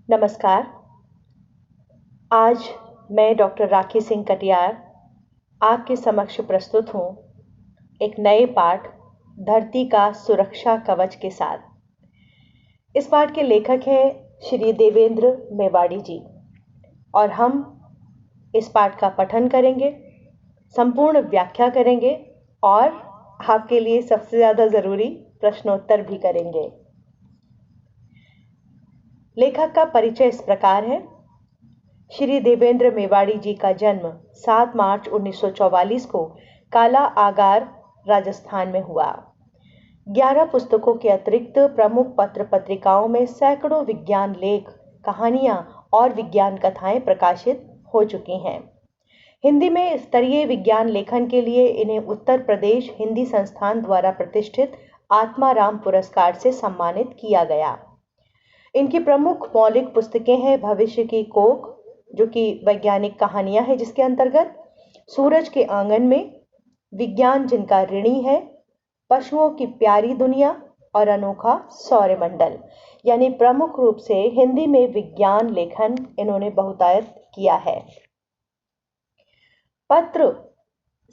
नमस्कार। आज मैं डॉक्टर राखी सिंह कटियार आपके समक्ष प्रस्तुत हूँ एक नए पाठ धरती का सुरक्षा कवच के साथ। इस पाठ के लेखक हैं श्री देवेंद्र मेवाड़ी जी और हम इस पाठ का पठन करेंगे, संपूर्ण व्याख्या करेंगे और आपके लिए सबसे ज़्यादा ज़रूरी प्रश्नोत्तर भी करेंगे। लेखक का परिचय इस प्रकार है। श्री देवेंद्र मेवाड़ी जी का जन्म 7 मार्च 1944 को काला आगार राजस्थान में हुआ। 11 पुस्तकों के अतिरिक्त प्रमुख पत्र पत्रिकाओं में सैकड़ों विज्ञान लेख, कहानियां और विज्ञान कथाएं प्रकाशित हो चुकी हैं। हिंदी में स्तरीय विज्ञान लेखन के लिए इन्हें उत्तर प्रदेश हिंदी संस्थान द्वारा प्रतिष्ठित आत्माराम पुरस्कार से सम्मानित किया गया। इनकी प्रमुख मौलिक पुस्तकें हैं भविष्य की कोख, जो कि वैज्ञानिक कहानियां हैं, जिसके अंतर्गत सूरज के आंगन में, विज्ञान जिनका ऋणी है, पशुओं की प्यारी दुनिया और अनोखा सौरमंडल। यानी प्रमुख रूप से हिंदी में विज्ञान लेखन इन्होंने बहुतायत किया है। पत्र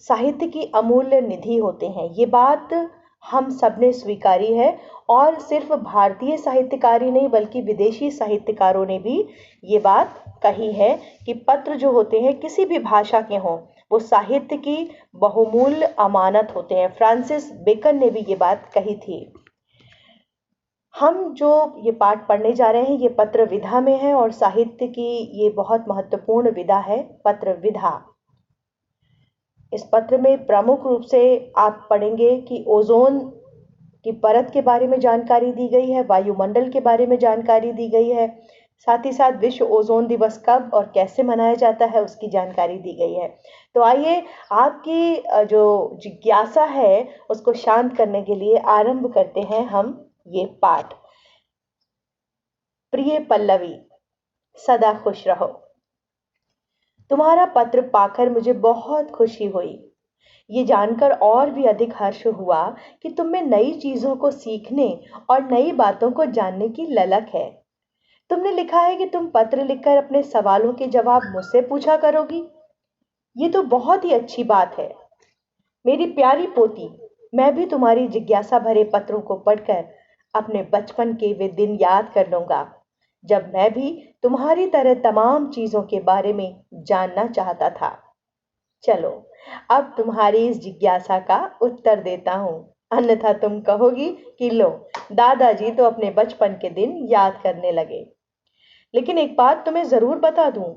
साहित्य की अमूल्य निधि होते हैं, ये बात हम सबने स्वीकारी है और सिर्फ भारतीय साहित्यकार ही नहीं बल्कि विदेशी साहित्यकारों ने भी ये बात कही है कि पत्र जो होते हैं किसी भी भाषा के हों, वो साहित्य की बहुमूल्य अमानत होते हैं। फ्रांसिस बेकन ने भी ये बात कही थी। हम जो ये पाठ पढ़ने जा रहे हैं ये पत्र विधा में है और साहित्य की ये बहुत महत्वपूर्ण विधा है, पत्र विधा। इस पत्र में प्रमुख रूप से आप पढ़ेंगे कि ओजोन की परत के बारे में जानकारी दी गई है, वायुमंडल के बारे में जानकारी दी गई है, साथ ही साथ विश्व ओजोन दिवस कब और कैसे मनाया जाता है उसकी जानकारी दी गई है। तो आइए आपकी जो जिज्ञासा है उसको शांत करने के लिए आरंभ करते हैं हम ये पाठ। प्रिय पल्लवी, सदा खुश रहो। तुम्हारा पत्र पाकर मुझे बहुत खुशी हुई। ये जानकर और भी अधिक हर्ष हुआ कि तुम में नई चीजों को सीखने और नई बातों को जानने की ललक है। तुमने लिखा है कि तुम पत्र लिखकर अपने सवालों के जवाब मुझसे पूछा करोगी। ये तो बहुत ही अच्छी बात है। मेरी प्यारी पोती, मैं भी तुम्हारी जिज्ञासा भरे पत्रों को पढ़कर अपने बचपन के वे दिन याद कर लूंगा, जब मैं भी तुम्हारी तरह तमाम चीजों के बारे में जानना चाहता था। चलो, अब तुम्हारी इस जिज्ञासा का उत्तर देता हूँ, अन्यथा तुम कहोगी कि लो, दादाजी तो अपने बचपन के दिन याद करने लगे। लेकिन एक बात तुम्हें जरूर बता दूं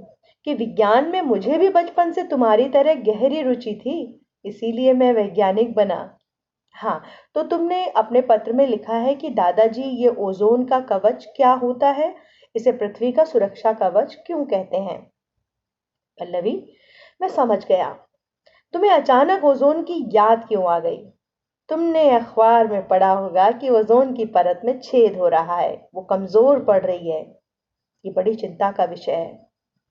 कि विज्ञान में मुझे भी बचपन से तुम्हारी तरह गहरी रुचि थी, इसीलिए मैं वैज्ञानिक बना। हाँ, तो तुमने अपने पत्र में लिखा है कि दादाजी ये ओजोन का कवच क्या होता है, इसे पृथ्वी का सुरक्षा कवच क्यों कहते हैं? पल्लवी, मैं समझ गया। तुम्हें अचानक ओजोन की याद क्यों आ गई? तुमने अखबार में पढ़ा होगा कि ओजोन की परत में छेद हो रहा है, वो कमजोर पड़ रही है। ये बड़ी चिंता का विषय है।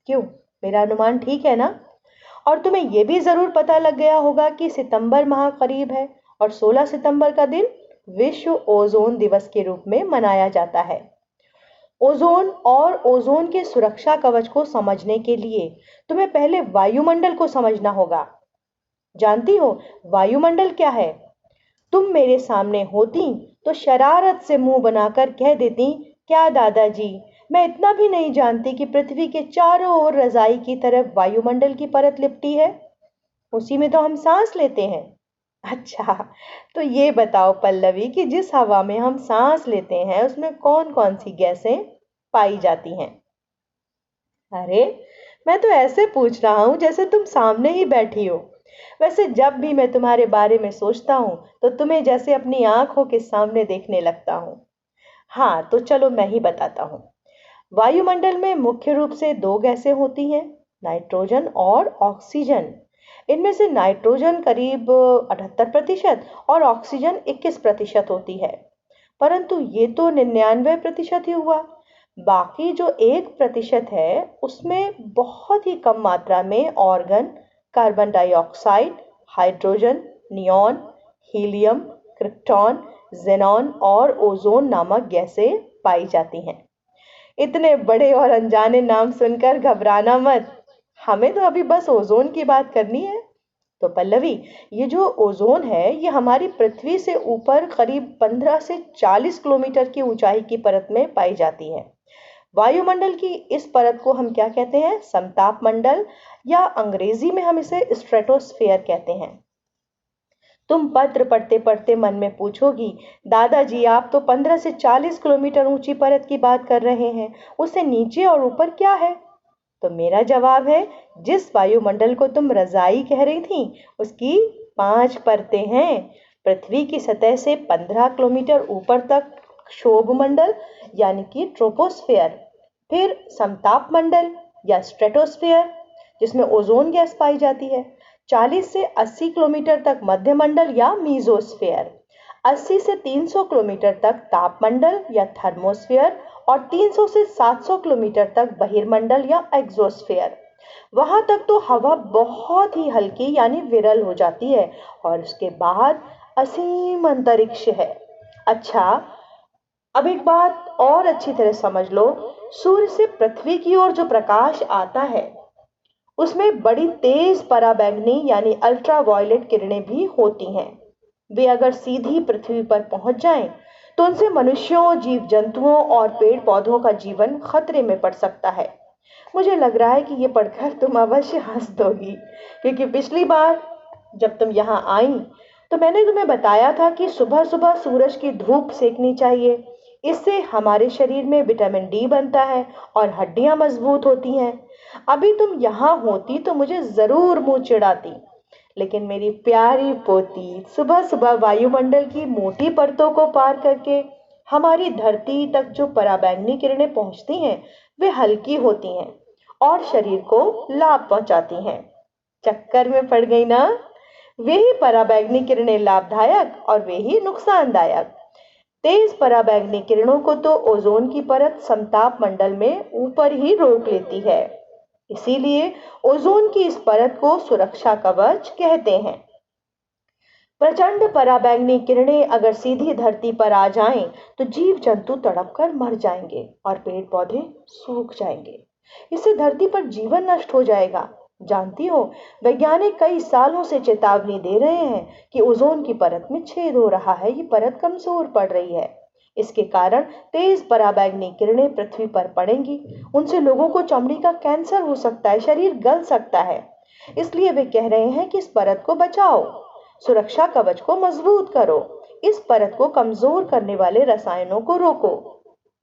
क्यों, मेरा अनुमान ठीक है ना? और तुम्हें यह भी जरूर पता लग गया होगा कि सितंबर माह करीब है और 16 सितंबर का दिन विश्व ओजोन दिवस के रूप में मनाया जाता है। ओजोन और ओजोन के सुरक्षा कवच को समझने के लिए तुम्हें पहले वायुमंडल को समझना होगा। जानती हो वायुमंडल क्या है? तुम मेरे सामने होती तो शरारत से मुंह बनाकर कह देती, क्या दादाजी, मैं इतना भी नहीं जानती कि पृथ्वी के चारों ओर रजाई की तरफ वायुमंडल की परत लिपटी है, उसी में तो हम सांस लेते हैं। अच्छा, तो ये बताओ पल्लवी कि जिस हवा में हम सांस लेते हैं उसमें कौन कौन सी गैसें पाई जाती हैं? अरे, मैं तो ऐसे पूछ रहा हूं जैसे तुम सामने ही बैठी हो। वैसे जब भी मैं तुम्हारे बारे में सोचता हूं तो तुम्हें जैसे अपनी आंखों के सामने देखने लगता हूं। हाँ, तो चलो मैं ही बताता हूँ। वायुमंडल में मुख्य रूप से दो गैसें होती हैं, नाइट्रोजन और ऑक्सीजन। इनमें से नाइट्रोजन करीब 78% और ऑक्सीजन 21% होती है। परंतु ये तो 99% ही हुआ। बाकी जो 1% है उसमें बहुत ही कम मात्रा में organ, carbon dioxide, hydrogen, neon, helium, krypton, xenon और ओजोन नामक गैसें पाई जाती हैं। इतने बड़े और अनजाने नाम सुनकर घबराना मत। हमें तो अभी बस ओजोन की बात करनी है। तो पल्लवी, ये जो ओजोन है ये हमारी पृथ्वी से ऊपर करीब 15 से 40 किलोमीटर की ऊंचाई की परत में पाई जाती है। वायुमंडल की इस परत को हम क्या कहते हैं? समताप मंडल, या अंग्रेजी में हम इसे स्ट्रेटोस्फेयर कहते हैं। तुम पत्र पढ़ते पढ़ते मन में पूछोगी, दादाजी आप तो 15 से 40 किलोमीटर ऊंची परत की बात कर रहे हैं, उससे नीचे और ऊपर क्या है? तो मेरा जवाब है, जिस वायुमंडल को तुम रजाई कह रही थी उसकी 5 परतें हैं। पृथ्वी की सतह से 15 किलोमीटर ऊपर तक क्षोभ मंडल यानी कि ट्रोपोस्फेयर, फिर समताप मंडल या स्ट्रेटोस्फेयर जिसमें ओजोन गैस पाई जाती है, 40 से 80 किलोमीटर तक मध्य मंडल या मीजोस्फेयर, 80 से 300 किलोमीटर तक तापमंडल या थर्मोस्फेयर, और 300 से 700 किलोमीटर तक बहिर्मंडल या एक्सोस्फेयर। वहां तक तो हवा बहुत ही हल्की यानी विरल हो जाती है, और उसके बाद असीम अंतरिक्ष है। अच्छा, अब एक बात और अच्छी तरह समझ लो, सूर्य से पृथ्वी की ओर जो प्रकाश आता है उसमें बड़ी तेज पराबैंगनी यानी अल्ट्रावायलेट किरणें भी होती हैं। वे अगर सीधी पृथ्वी पर पहुंच जाएं तो उनसे मनुष्यों, जीव जंतुओं और पेड़ पौधों का जीवन खतरे में पड़ सकता है। मुझे लग रहा है कि ये पढ़कर तुम अवश्य हंस दोगी, क्योंकि पिछली बार जब तुम यहाँ आई तो मैंने तुम्हें बताया था कि सुबह सुबह सूरज की धूप सेकनी चाहिए। इससे हमारे शरीर में विटामिन डी बनता है और हड्डियां मजबूत होती हैं। अभी तुम यहाँ होती तो मुझे जरूर मुंह चिढ़ाती, लेकिन मेरी प्यारी पोती सुबह सुबह वायुमंडल की मोटी परतों को पार करके हमारी धरती तक जो पराबैंगनी किरणें पहुंचती हैं वे हल्की होती हैं और शरीर को लाभ पहुंचाती हैं। चक्कर में पड़ गई ना? वे ही पराबैंगनी किरणें लाभदायक और वे ही नुकसानदायक। तेज पराबैंगनी किरणों को तो ओजोन की परत समताप मंडल में ऊपर ही रोक लेती है। इसीलिए ओजोन की इस परत को सुरक्षा कवच कहते हैं। प्रचंड पराबैंगनी किरणें अगर सीधी धरती पर आ जाएं तो जीव जंतु तड़प कर मर जाएंगे और पेड़ पौधे सूख जाएंगे। इससे धरती पर जीवन नष्ट हो जाएगा। जानती हो, वैज्ञानिक कई सालों से चेतावनी दे रहे हैं कि ओजोन की परत में छेद हो रहा है, ये परत कमजोर पड़ रही है। इसके कारण तेज पराबैंगनी किरणें पृथ्वी पर पड़ेंगी, उनसे लोगों को चमड़ी का कैंसर हो सकता है, शरीर गल सकता है। इसलिए वे कह रहे हैं कि इस परत को बचाओ, सुरक्षा कवच को मजबूत करो, इस परत को कमजोर करने वाले रसायनों को रोको।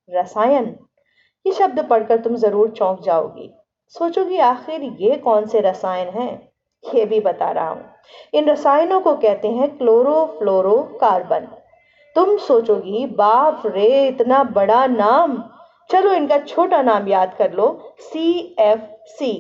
रसायन, ये शब्द पढ़कर तुम जरूर चौंक जाओगी। सोचोगी आखिर ये कौन से रसायन हैं? ये भी बता रहा हूं। इन रसायनों को कहते हैं क्लोरोफ्लोरोकार्बन। तुम सोचोगी बाप रे इतना बड़ा नाम, चलो इनका छोटा नाम याद कर लो, CFC।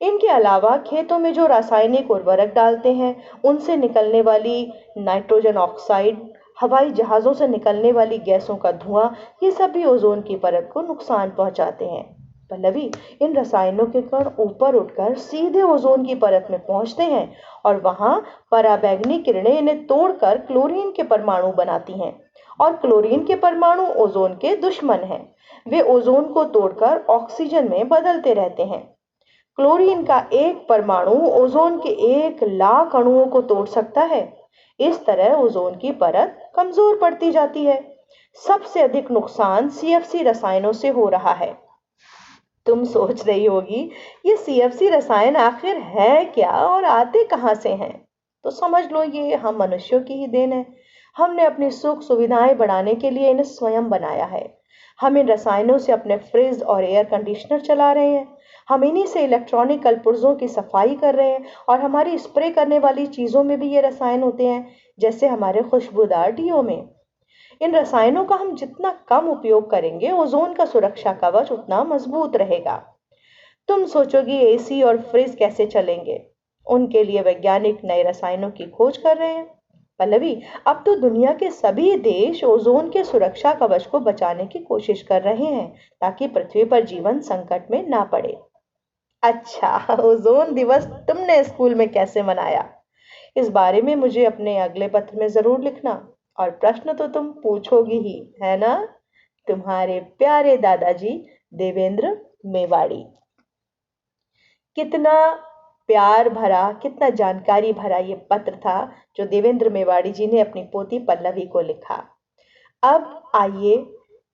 इनके अलावा खेतों में जो रासायनिक उर्वरक डालते हैं उनसे निकलने वाली नाइट्रोजन ऑक्साइड, हवाई जहाजों से निकलने वाली गैसों का धुआं, ये सब भी ओजोन की परत को नुकसान पहुंचाते हैं। पल्लवी, इन रसायनों के कण ऊपर उठकर सीधे ओजोन की परत में पहुंचते हैं और वहां पराबैंगनी किरणें इन्हें तोड़कर क्लोरीन के परमाणु बनाती हैं, और क्लोरीन के परमाणु ओजोन के दुश्मन हैं। वे ओजोन को तोड़कर ऑक्सीजन में बदलते रहते हैं। क्लोरीन का एक परमाणु ओजोन के 1 लाख अणुओं को तोड़ सकता है। इस तरह ओजोन की परत कमजोर पड़ती जाती है। सबसे अधिक नुकसान CFC रसायनों से हो रहा है। तुम सोच रही होगी ये CFC रसायन आखिर है क्या और आते कहां से हैं? तो समझ लो ये हम मनुष्यों की ही देन है। हमने अपनी सुख सुविधाएं बढ़ाने के लिए इन्हें स्वयं बनाया है। हम इन रसायनों से अपने फ्रिज और एयर कंडीशनर चला रहे हैं। हम इन्हीं से इलेक्ट्रॉनिक कलपुर्जों की सफाई कर रहे हैं, और हमारी स्प्रे करने वाली चीजों में भी ये रसायन होते हैं, जैसे हमारे खुशबूदार डीओ में। इन रसायनों का हम जितना कम उपयोग करेंगे ओजोन का सुरक्षा कवच उतना मजबूत रहेगा। तुम सोचोगी AC और फ्रिज कैसे चलेंगे? उनके लिए वैज्ञानिक नए रसायनों की खोज कर रहे हैं। पल्लवी, अब तो दुनिया के सभी देश ओजोन के सुरक्षा कवच को बचाने की कोशिश कर रहे हैं ताकि पृथ्वी पर जीवन संकट में ना पड़े। अच्छा, ओजोन दिवस तुमने स्कूल में कैसे मनाया? इस बारे में मुझे अपने अगले पत्र में जरूर लिखना, और प्रश्न तो तुम पूछोगी ही, है ना? तुम्हारे प्यारे दादाजी देवेंद्र मेवाड़ी। कितना प्यार भरा, कितना जानकारी भरा ये पत्र था जो देवेंद्र मेवाड़ी जी ने अपनी पोती पल्लवी को लिखा। अब आइए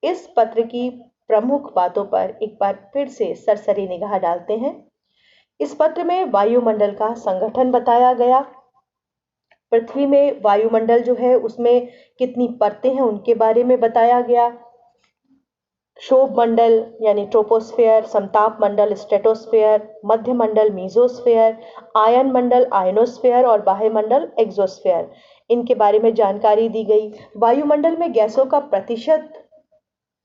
इस पत्र की प्रमुख बातों पर एक बार फिर से सरसरी निगाह डालते हैं। इस पत्र में वायुमंडल का संगठन बताया गया। पृथ्वी में वायुमंडल जो है उसमें कितनी परतें हैं उनके बारे में बताया गया। क्षोभ मंडल यानी ट्रोपोस्फेयर, समताप मंडल स्ट्रेटोस्फेयर, मध्य मंडल मीजोस्फेयर, आयन मंडल आयनोस्फेयर और बाह्य मंडल एक्सोस्फेयर, इनके बारे में जानकारी दी गई। वायुमंडल में गैसों का प्रतिशत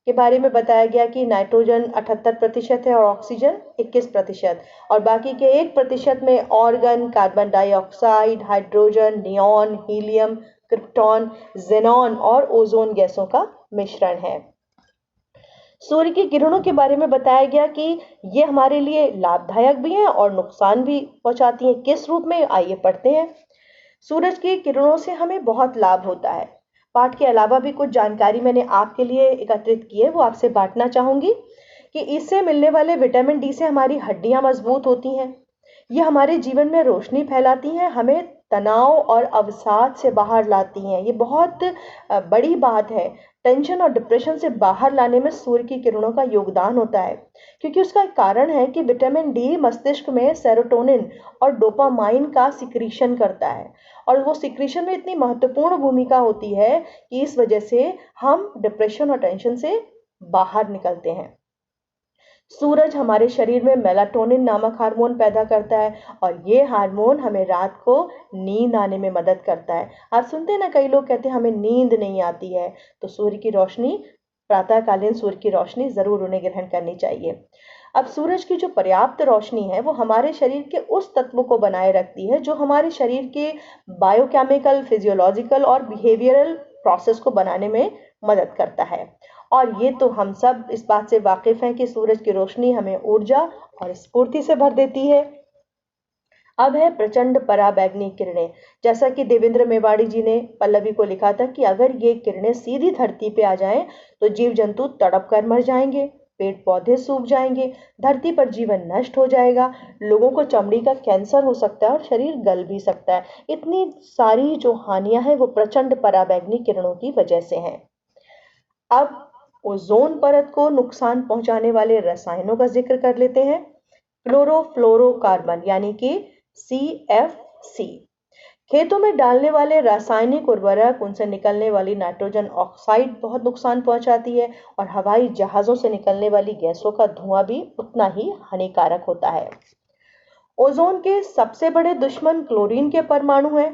के बारे में बताया गया कि नाइट्रोजन 78% है और ऑक्सीजन 21% और बाकी के 1% में organ, carbon dioxide, hydrogen, neon, helium, krypton, xenon और ओजोन गैसों का मिश्रण है। सूर्य की किरणों के बारे में बताया गया कि ये हमारे लिए लाभदायक भी हैं और नुकसान भी पहुंचाती हैं। किस रूप में, आइए पढ़ते हैं। सूरज की किरणों से हमें बहुत लाभ होता है। पाठ के अलावा भी कुछ जानकारी मैंने आपके लिए एकत्रित की है, वो आपसे बांटना चाहूंगी कि इससे मिलने वाले विटामिन डी से हमारी हड्डियां मजबूत होती हैं। ये हमारे जीवन में रोशनी फैलाती हैं, हमें तनाव और अवसाद से बाहर लाती हैं। ये बहुत बड़ी बात है। टेंशन और डिप्रेशन से बाहर लाने में सूर्य की किरणों का योगदान होता है, क्योंकि उसका एक कारण है कि विटामिन डी मस्तिष्क में सेरोटोनिन और डोपामाइन का सिक्रीशन करता है और वो सिक्रीशन में इतनी महत्वपूर्ण भूमिका होती है कि इस वजह से हम डिप्रेशन और टेंशन से बाहर निकलते हैं। सूरज हमारे शरीर में मेलाटोनिन नामक हार्मोन पैदा करता है और ये हार्मोन हमें रात को नींद आने में मदद करता है। आप सुनते हैं ना, कई लोग कहते हैं हमें नींद नहीं आती है, तो सूर्य की रोशनी, प्रातःकालीन सूर्य की रोशनी जरूर उन्हें ग्रहण करनी चाहिए। अब सूरज की जो पर्याप्त रोशनी है वो हमारे शरीर के उस तत्व को बनाए रखती है जो हमारे शरीर के बायोकेमिकल, फिजियोलॉजिकल और बिहेवियरल प्रोसेस को बनाने में मदद करता है। और ये तो हम सब इस बात से वाकिफ हैं कि सूरज की रोशनी हमें ऊर्जा और स्फूर्ति से भर देती है। अब है प्रचंड पराबैंगनी किरणें। जैसा कि देवेंद्र मेवाड़ी जी ने पल्लवी को लिखा था कि अगर ये किरणें सीधी धरती पे आ जाएं तो जीव जंतु तड़प कर मर जाएंगे, पेड़ पौधे सूख जाएंगे, धरती पर जीवन नष्ट हो जाएगा, लोगों को चमड़ी का कैंसर हो सकता है और शरीर गल भी सकता है। इतनी सारी जो हानियां हैं वो प्रचंड पराबैंगनी किरणों की वजह से हैं। अब ओजोन परत को नुकसान पहुंचाने वाले रसायनों का जिक्र कर लेते हैं। क्लोरोफ्लोरोकार्बन यानी कि CFC, खेतों में डालने वाले रासायनिक उर्वरक, उनसे निकलने वाली नाइट्रोजन ऑक्साइड बहुत नुकसान पहुंचाती है और हवाई जहाजों से निकलने वाली गैसों का धुआं भी उतना ही हानिकारक होता है। ओजोन के सबसे बड़े दुश्मन क्लोरीन के परमाणु हैं,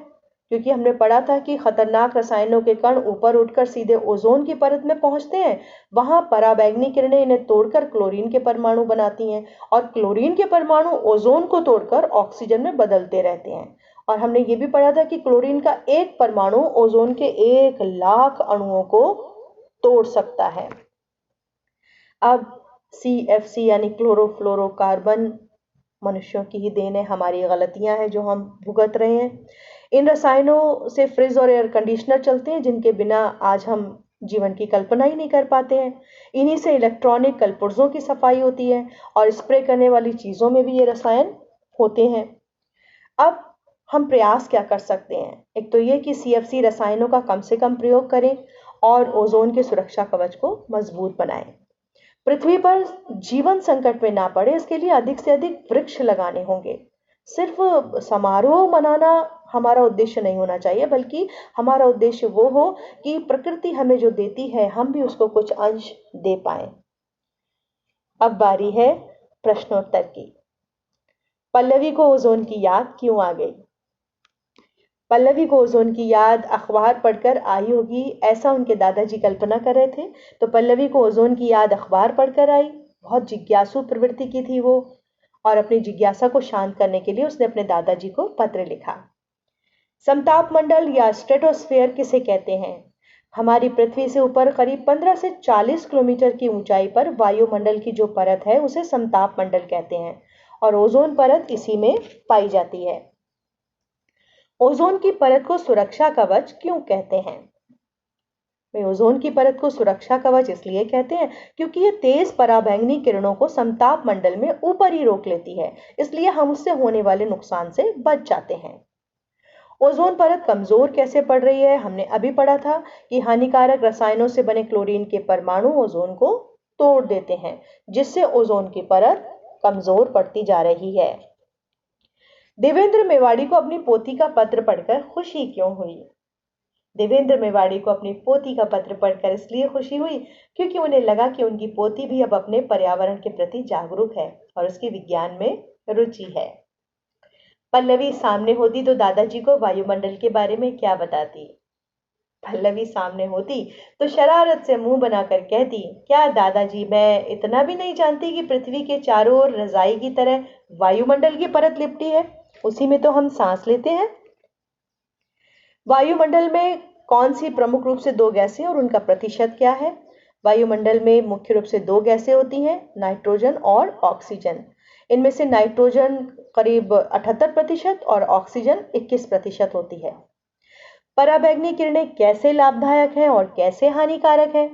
क्योंकि हमने पढ़ा था कि खतरनाक रसायनों के कण ऊपर उठकर सीधे ओजोन की परत में पहुंचते हैं। वहां पराबैंगनी किरणें इन्हें तोड़कर क्लोरीन के परमाणु बनाती हैं और क्लोरीन के परमाणु ओजोन को तोड़कर ऑक्सीजन में बदलते रहते हैं। और हमने ये भी पढ़ा था कि क्लोरीन का एक परमाणु ओजोन के 1 लाख अणुओं को तोड़ सकता है। अब CFC यानी क्लोरोफ्लोरोकार्बन मनुष्यों की ही देन है, हमारी गलतियां हैं जो हम भुगत रहे हैं। इन रसायनों से फ्रिज और एयर कंडीशनर चलते हैं, जिनके बिना आज हम जीवन की कल्पना ही नहीं कर पाते हैं। इन्हीं से इलेक्ट्रॉनिक कलपुर्जों की सफाई होती है और स्प्रे करने वाली चीजों में भी ये रसायन होते हैं। अब हम प्रयास क्या कर सकते हैं? एक तो ये कि CFC रसायनों का कम से कम प्रयोग करें और ओजोन के सुरक्षा कवच को मजबूत बनाएं। पृथ्वी पर जीवन संकट में ना पड़े, इसके लिए अधिक से अधिक वृक्ष लगाने होंगे। सिर्फ समारोह मनाना हमारा उद्देश्य नहीं होना चाहिए, बल्कि हमारा उद्देश्य वो हो कि प्रकृति हमें जो देती है हम भी उसको कुछ अंश दे पाए। अब बारी है प्रश्नोत्तर की। पल्लवी को ओजोन की याद क्यों आ गई? पल्लवी को ओजोन की याद अखबार पढ़कर आई होगी, ऐसा उनके दादाजी कल्पना कर रहे थे। तो पल्लवी को ओजोन की याद अखबार पढ़कर आई। बहुत जिज्ञासु प्रवृत्ति की थी वो, और अपनी जिज्ञासा को शांत करने के लिए उसने अपने दादाजी को पत्र लिखा। समताप मंडल या स्ट्रेटोस्फेयर किसे कहते हैं? हमारी पृथ्वी से ऊपर करीब 15 से 40 किलोमीटर की ऊंचाई पर वायुमंडल की जो परत है उसे समताप मंडल कहते हैं और ओजोन परत इसी में पाई जाती है। ओजोन की परत को सुरक्षा कवच क्यों कहते हैं? में ओजोन की परत को सुरक्षा कवच इसलिए कहते हैं क्योंकि ये तेज पराबैंगनी किरणों को समताप मंडल में ऊपर ही रोक लेती है, इसलिए हम उससे होने वाले नुकसान से बच जाते हैं। ओजोन परत कमजोर कैसे पड़ रही है? हमने अभी पढ़ा था कि हानिकारक रसायनों से बने क्लोरीन के परमाणु ओजोन को तोड़ देते हैं, जिससे ओजोन की परत कमजोर पड़ती जा रही है। देवेंद्र मेवाड़ी को अपनी पोती का पत्र पढ़कर खुशी क्यों हुई? देवेंद्र मेवाड़ी को अपनी पोती का पत्र पढ़कर इसलिए खुशी हुई क्योंकि उन्हें लगा कि उनकी पोती भी अब अपने पर्यावरण के प्रति जागरूक है और उसकी विज्ञान में रुचि है। पल्लवी सामने होती तो दादाजी को वायुमंडल के बारे में क्या बताती? पल्लवी सामने होती तो शरारत से मुंह बनाकर कहती, क्या दादाजी, मैं इतना भी नहीं जानती कि पृथ्वी के चारों ओर रजाई की तरह वायुमंडल की परत लिपटी है, उसी में तो हम सांस लेते हैं। वायुमंडल में कौन सी प्रमुख रूप से दो गैसें और उनका प्रतिशत क्या है? वायुमंडल में मुख्य रूप से दो गैसें होती हैं, नाइट्रोजन और ऑक्सीजन। इनमें से नाइट्रोजन करीब 78% और ऑक्सीजन 21% होती है। पराबैंगनी किरणें कैसे लाभदायक हैं और कैसे हानिकारक हैं?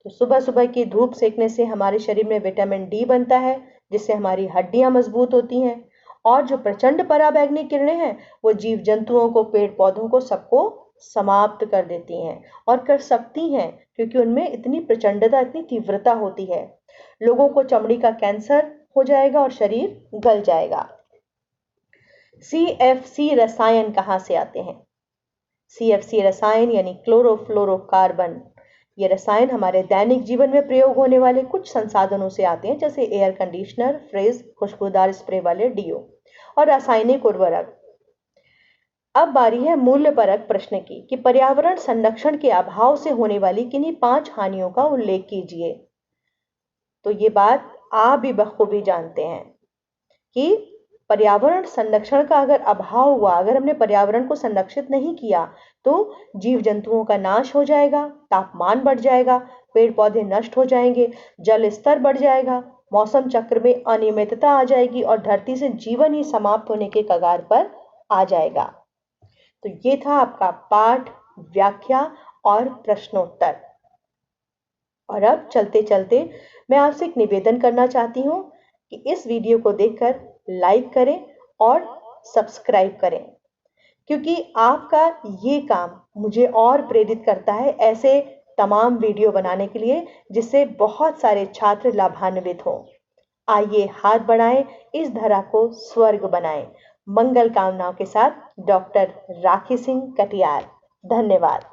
तो सुबह सुबह की धूप सेकने से हमारे शरीर में विटामिन डी बनता है, जिससे हमारी हड्डियां मजबूत होती हैं। और जो प्रचंड पराबैंगनी किरणें हैं वो जीव जंतुओं को, पेड़ पौधों को, सबको समाप्त कर देती हैं और कर सकती हैं क्योंकि उनमें इतनी प्रचंडता, इतनी तीव्रता होती है। लोगों को चमड़ी का कैंसर हो जाएगा और शरीर गल जाएगा। CFC रसायन कहां से आते हैं? CFC रसायन यानी क्लोरोफ्लोरोकार्बन, ये रसायन हमारे दैनिक जीवन में प्रयोग होने वाले कुछ संसाधनों से आते हैं, जैसे एयर कंडीशनर, फ्रिज, खुशबूदार स्प्रे वाले डीओ और रासायनिक उर्वरक। अब बारी है मूल्यपरक प्रश्न की कि पर्यावरण संरक्षण के अभाव से होने वाली किन्हीं 5 हानियों का उल्लेख कीजिए। तो ये बात आप भी बखूबी जानते हैं कि पर्यावरण संरक्षण का अगर अभाव हुआ, अगर हमने पर्यावरण को संरक्षित नहीं किया, तो जीव जंतुओं का नाश हो जाएगा, तापमान बढ़ जाएगा, पेड़ पौधे नष्ट हो जाएंगे, जल स्तर बढ़ जाएगा, मौसम चक्र में अनियमितता आ जाएगी और धरती से जीवन ही समाप्त होने के कगार पर आ जाएगा। तो ये था आपका पाठ, व्याख्या और प्रश्नोत्तर। और अब चलते चलते मैं आपसे एक निवेदन करना चाहती हूँ कि इस वीडियो को देखकर लाइक करें और सब्सक्राइब करें, क्योंकि आपका ये काम मुझे और प्रेरित करता है ऐसे तमाम वीडियो बनाने के लिए, जिससे बहुत सारे छात्र लाभान्वित हों। आइए हाथ बढ़ाएं, इस धरा को स्वर्ग बनाएं। मंगल कामनाओं के साथ डॉक्टर राखी सिंह कटियार। धन्यवाद।